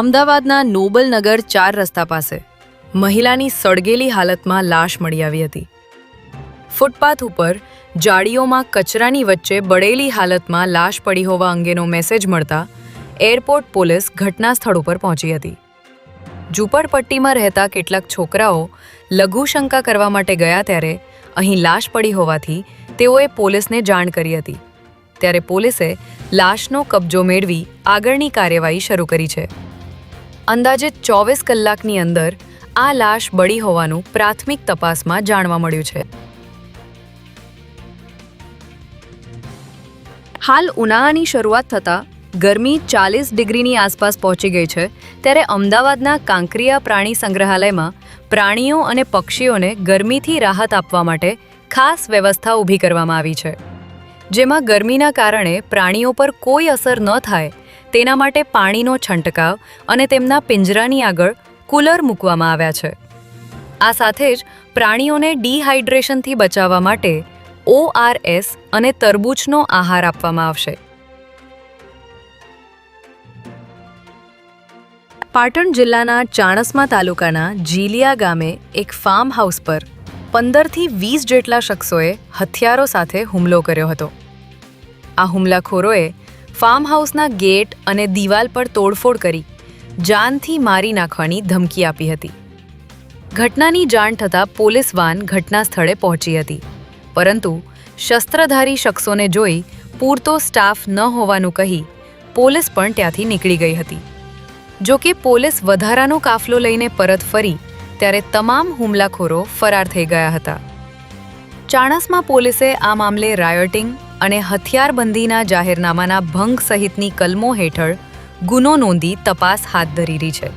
અમદાવાદના નોબલનગર 4 રસ્તા પાસે મહિલાની સળગેલી હાલતમાં લાશ મળી આવી હતી. ફૂટપાથ ઉપર જાળીઓમાં કચરાની વચ્ચે બળેલી હાલતમાં લાશ પડી હોવા અંગેનો મેસેજ મળતા એરપોર્ટ પોલીસ ઘટના સ્થળ ઉપર પહોંચી હતી. ઝૂંપડપટ્ટીમાં રહેતા કેટલાક છોકરાઓ લઘુશંકા કરવા માટે ગયા ત્યારે અહીં લાશ પડી હોવાથી તેઓએ પોલીસને જાણ કરી હતી. ત્યારે પોલીસે લાશનો કબજો મેળવી આગળની કાર્યવાહી શરૂ કરી છે. અંદાજે 24 કલાકની અંદર આ લાશ બળી હોવાનું પ્રાથમિક તપાસમાં જાણવા મળ્યું છે. હાલ ઉનાળાની શરૂઆત થતાં ગરમી 40 ડિગ્રીની આસપાસ પહોંચી ગઈ છે. ત્યારે અમદાવાદના કાંકરિયા પ્રાણી સંગ્રહાલયમાં પ્રાણીઓ અને પક્ષીઓને ગરમીથી રાહત આપવા માટે ખાસ વ્યવસ્થા ઊભી કરવામાં આવી છે. જેમાં ગરમીના કારણે પ્રાણીઓ પર કોઈ અસર ન થાય તેના માટે પાણીનો છંટકાવ અને તેમના પિંજરાની આગળ કુલર મૂકવામાં આવ્યા છે. આ સાથે જ પ્રાણીઓને ડિહાઇડ્રેશનથી બચાવવા માટે ORS અને તરબૂચનો આહાર આપવામાં આવશે. પાટણ જિલ્લાના ચાણસ્મા તાલુકાના જીલિયા ગામે એક ફાર્મ હાઉસ પર 15થી 20 જેટલા શખ્સોએ હથિયારો સાથે હુમલો કર્યો હતો. આ હુમલાખોરોએ ફાર્મ હાઉસના ગેટ અને દિવાલ પર તોડફોડ કરી જાનથી મારી નાખવાની ધમકી આપી હતી. ઘટનાની જાણ થતાં પોલીસ વાન ઘટના સ્થળે પહોંચી હતી, પરંતુ શસ્ત્રધારી શખ્સોને જોઈ પૂરતો સ્ટાફ ન હોવાનું કહી પોલીસ પણ ત્યાંથી નીકળી ગઈ હતી. જો કે પોલીસ વધારાનો કાફલો લઈને પરત ફરી ત્યારે તમામ હુમલાખોરો ફરાર થઈ ગયા હતા. ચાણસ્મા પોલીસે આ મામલે રાયોટિંગ અને હથિયારબંધીના જાહેરનામાના ભંગ સહિતની કલમો હેઠળ ગુનો નોંધી તપાસ હાથ ધરી છે.